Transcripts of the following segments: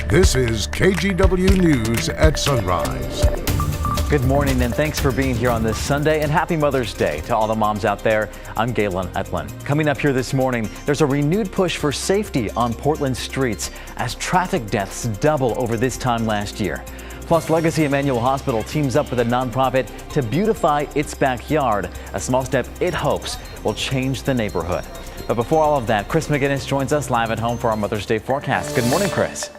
This is KGW News at Sunrise. Good morning and thanks for being here on this Sunday, and happy Mother's Day to all the moms out there. I'm Galen Etlin. Coming up here this morning, there's a renewed push for safety on Portland streets as traffic deaths double over this time last year. Plus, Legacy Emmanuel Hospital teams up with a nonprofit to beautify its backyard, a small step it hopes will change the neighborhood. But before all of that, Chris McGinnis joins us live at home for our Mother's Day forecast. Good morning, Chris.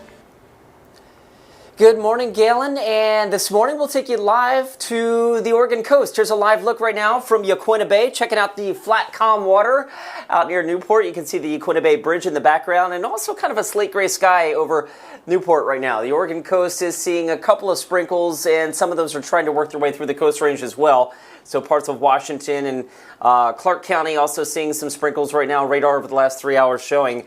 Good morning, Galen, and this morning we'll take you live to the Oregon coast. Here's a live look right now from Yaquina Bay, checking out the flat, calm water out near Newport. You can see the Yaquina Bay Bridge in the background and also kind of a slate gray sky over Newport right now. The Oregon coast is seeing a couple of sprinkles, and some of those are trying to work their way through the Coast Range as well. So parts of Washington and Clark County also seeing some sprinkles right now. Radar over the last 3 hours showing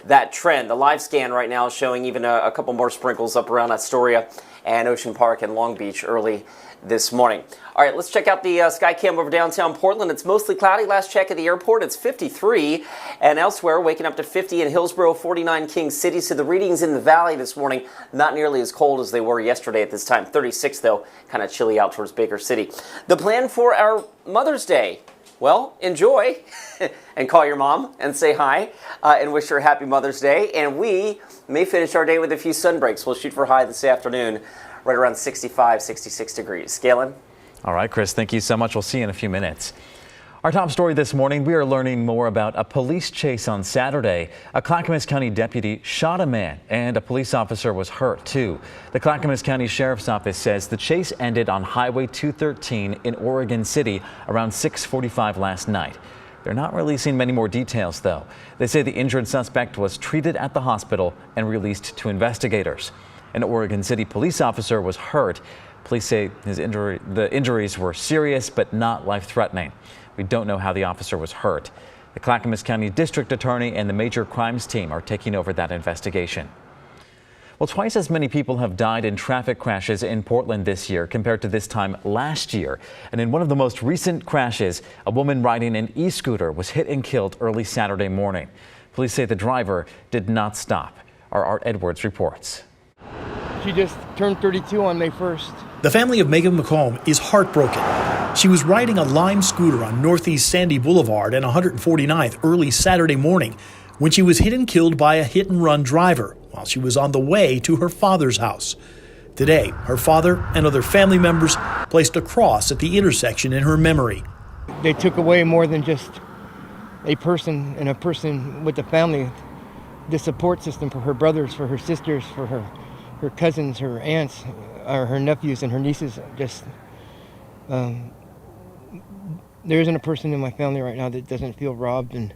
that trend. The live scan right now is showing even a couple more sprinkles up around Astoria and Ocean Park and Long Beach early this morning. All right, let's check out the sky cam over downtown Portland. It's mostly cloudy. Last check at the airport, it's 53. And elsewhere, waking up to 50 in Hillsborough, 49 King City. So the readings in the valley this morning, not nearly as cold as they were yesterday at this time. 36, though, kind of chilly out towards Baker City. The plan for our Mother's Day. Well, enjoy and call your mom and say hi and wish her a happy Mother's Day. And we may finish our day with a few sun breaks. We'll shoot for high this afternoon, right around 65, 66 degrees. Galen? All right, Chris, thank you so much. We'll see you in a few minutes. Our top story this morning, we are learning more about a police chase on Saturday. A Clackamas County deputy shot a man and a police officer was hurt too. The Clackamas County Sheriff's Office says the chase ended on Highway 213 in Oregon City around 6:45 last night. They're not releasing many more details though. They say the injured suspect was treated at the hospital and released to investigators. An Oregon City police officer was hurt. Police say the injuries were serious but not life-threatening. We don't know how the officer was hurt. The Clackamas County District Attorney and the Major Crimes Team are taking over that investigation. Well, twice as many people have died in traffic crashes in Portland this year compared to this time last year. And in one of the most recent crashes, a woman riding an e-scooter was hit and killed early Saturday morning. Police say the driver did not stop. Our Art Edwards reports. She just turned 32 on May 1st. The family of Megan McComb is heartbroken. She was riding a Lime scooter on Northeast Sandy Boulevard and 149th early Saturday morning when she was hit and killed by a hit-and-run driver while she was on the way to her father's house. Today, her father and other family members placed a cross at the intersection in her memory. They took away more than just a person and a person with a family, the support system for her brothers, for her sisters, for her cousins, her aunts, or her nephews and her nieces. Just there isn't a person in my family right now that doesn't feel robbed and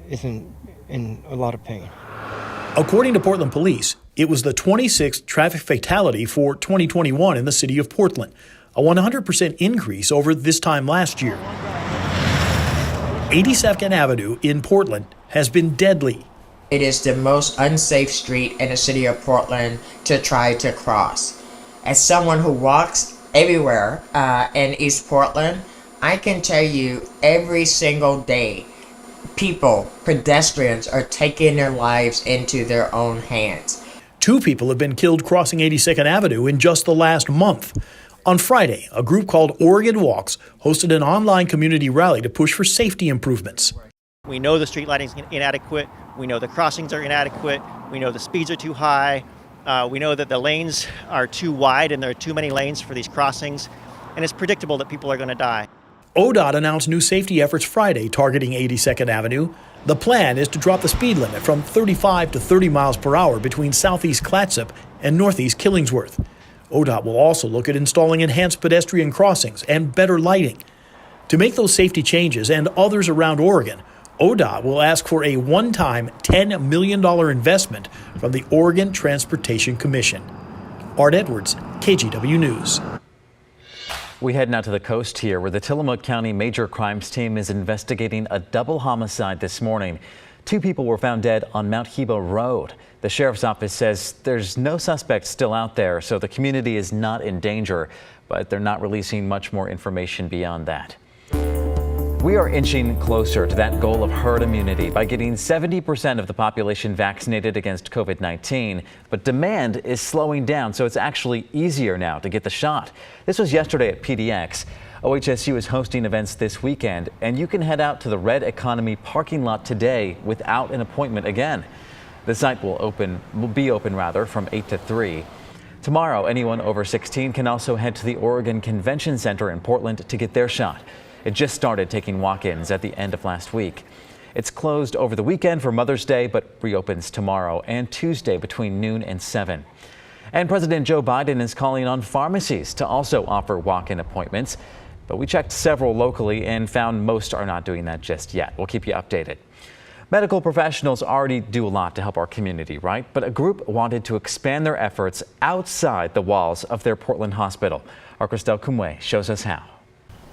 isn't in a lot of pain. According to Portland Police, it was the 26th traffic fatality for 2021 in the city of Portland, a 100% increase over this time last year. 82nd Avenue in Portland has been deadly. It is the most unsafe street in the city of Portland to try to cross. As someone who walks everywhere in East Portland, I can tell you every single day, pedestrians are taking their lives into their own hands. 2 people have been killed crossing 82nd Avenue in just the last month. On Friday, a group called Oregon Walks hosted an online community rally to push for safety improvements. We know the street lighting is inadequate. We know the crossings are inadequate. We know the speeds are too high. We know that the lanes are too wide and there are too many lanes for these crossings. And it's predictable that people are going to die. ODOT announced new safety efforts Friday targeting 82nd Avenue. The plan is to drop the speed limit from 35 to 30 miles per hour between southeast Clatsop and northeast Killingsworth. ODOT will also look at installing enhanced pedestrian crossings and better lighting. To make those safety changes and others around Oregon, ODOT will ask for a one-time $10 million investment from the Oregon Transportation Commission. Art Edwards, KGW News. We head now to the coast here, where the Tillamook County Major Crimes Team is investigating a double homicide this morning. 2 people were found dead on Mount Heba Road. The sheriff's office says there's no suspects still out there, so the community is not in danger, but they're not releasing much more information beyond that. We are inching closer to that goal of herd immunity by getting 70% of the population vaccinated against COVID-19. But demand is slowing down, so it's actually easier now to get the shot. This was yesterday at PDX. OHSU is hosting events this weekend, and you can head out to the Red Economy parking lot today without an appointment again. The site will be open from 8 to 3. Tomorrow, anyone over 16 can also head to the Oregon Convention Center in Portland to get their shot. It just started taking walk-ins at the end of last week. It's closed over the weekend for Mother's Day, but reopens tomorrow and Tuesday between noon and 7. And President Joe Biden is calling on pharmacies to also offer walk-in appointments. But we checked several locally and found most are not doing that just yet. We'll keep you updated. Medical professionals already do a lot to help our community, right? But a group wanted to expand their efforts outside the walls of their Portland hospital. Our Christelle Kumwe shows us how.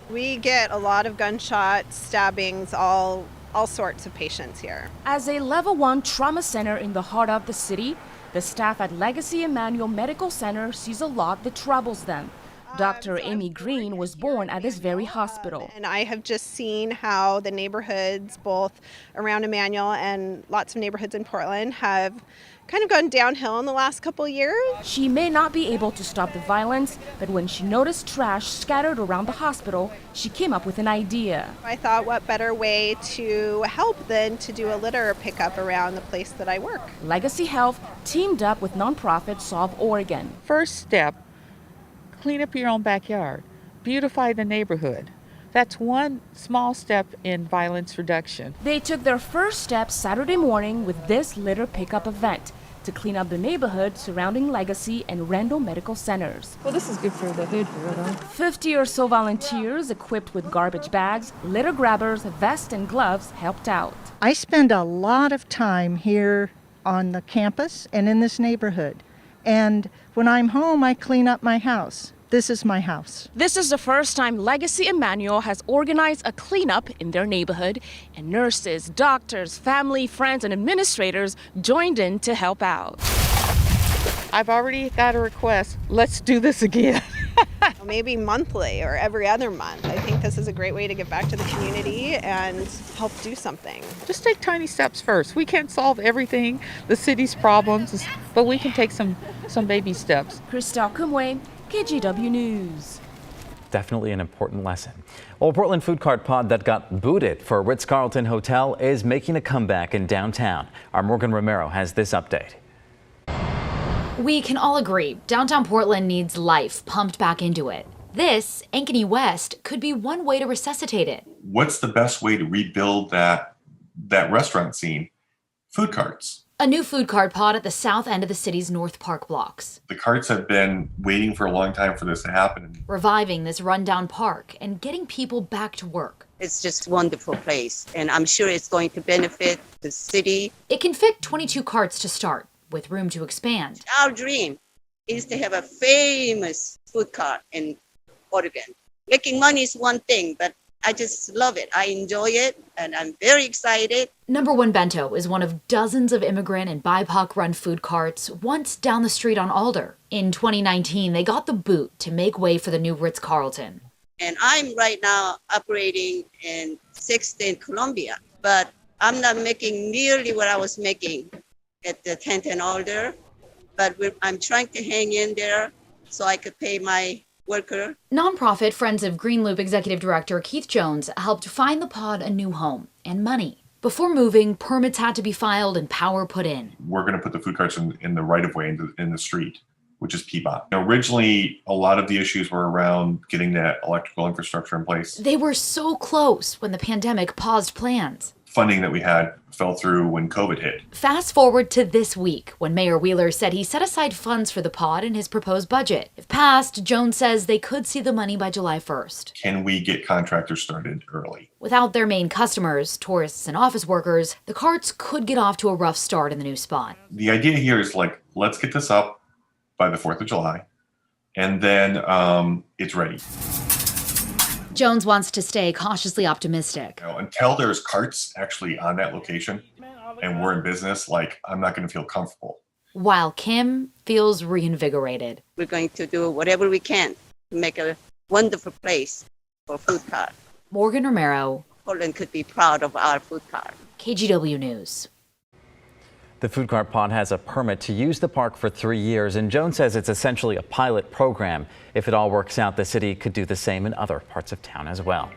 We get a lot of gunshots, stabbings, all sorts of patients here. As a level 1 trauma center in the heart of the city, the staff at Legacy Emmanuel Medical Center sees a lot that troubles them. Dr. Amy Green was born at this very hospital. And I have just seen how the neighborhoods, both around Emmanuel and lots of neighborhoods in Portland, have kind of gone downhill in the last couple years. She may not be able to stop the violence, but when she noticed trash scattered around the hospital, she came up with an idea. I thought, what better way to help than to do a litter pickup around the place that I work. Legacy Health teamed up with nonprofit Solve Oregon. First step, clean up your own backyard, beautify the neighborhood. That's one small step in violence reduction. They took their first step Saturday morning with this litter pickup event to clean up the neighborhood surrounding Legacy and Randall medical centers. Well, this is good for the hood here, though. 50 or so volunteers equipped with garbage bags, litter grabbers, vests, and gloves helped out. I spend a lot of time here on the campus and in this neighborhood. And when I'm home, I clean up my house. This is my house. This is the first time Legacy Emmanuel has organized a cleanup in their neighborhood, and nurses, doctors, family, friends, and administrators joined in to help out. I've already got a request. Let's do this again. Maybe monthly or every other month. I think this is a great way to give back to the community and help do something. Just take tiny steps first. We can't solve everything, the city's problems, but we can take some baby steps. Christelle Kumwe, KGW News. Definitely an important lesson. Well, a Portland food cart pod that got booted for a Ritz-Carlton hotel is making a comeback in downtown. Our Morgan Romero has this update. We can all agree downtown Portland needs life pumped back into it. This, Ankeny West, could be one way to resuscitate it. What's the best way to rebuild that restaurant scene? Food carts. A new food cart pod at the south end of the city's North Park blocks. The carts have been waiting for a long time for this to happen. Reviving this rundown park and getting people back to work. It's just a wonderful place, and I'm sure it's going to benefit the city. It can fit 22 carts to start, with room to expand. Our dream is to have a famous food cart in Oregon. Making money is one thing, but I just love it. I enjoy it, and I'm very excited. Number One Bento is one of dozens of immigrant and BIPOC-run food carts once down the street on Alder. In 2019, they got the boot to make way for the new Ritz-Carlton. And I'm right now operating in 6th and Columbia, but I'm not making nearly what I was making at the 10th and Alder, but I'm trying to hang in there so I could pay my worker. Nonprofit Friends of Green Loop Executive Director Keith Jones helped find the pod a new home and money. Before moving, permits had to be filed and power put in. We're going to put the food carts in the right-of-way in the street, which is PBOT. Originally, a lot of the issues were around getting that electrical infrastructure in place. They were so close when the pandemic paused plans. Funding that we had fell through when COVID hit. Fast forward to this week, when Mayor Wheeler said he set aside funds for the pod in his proposed budget. If passed, Jones says they could see the money by July 1st. Can we get contractors started early? Without their main customers, tourists and office workers, the carts could get off to a rough start in the new spot. The idea here is let's get this up by the 4th of July, and then it's ready. Jones wants to stay cautiously optimistic. Until there's carts actually on that location and we're in business, I'm not going to feel comfortable. While Kim feels reinvigorated. We're going to do whatever we can to make a wonderful place for food cart. Morgan Romero, Portland could be proud of our food cart. KGW News. The food cart pod has a permit to use the park for 3 years, and Jones says it's essentially a pilot program. If it all works out, the city could do the same in other parts of town as well.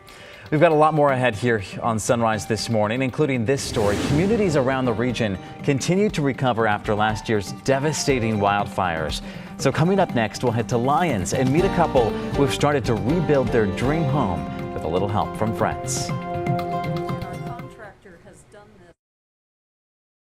We've got a lot more ahead here on Sunrise this morning, including this story. Communities around the region continue to recover after last year's devastating wildfires. So coming up next, we'll head to Lyons and meet a couple who have started to rebuild their dream home with a little help from friends.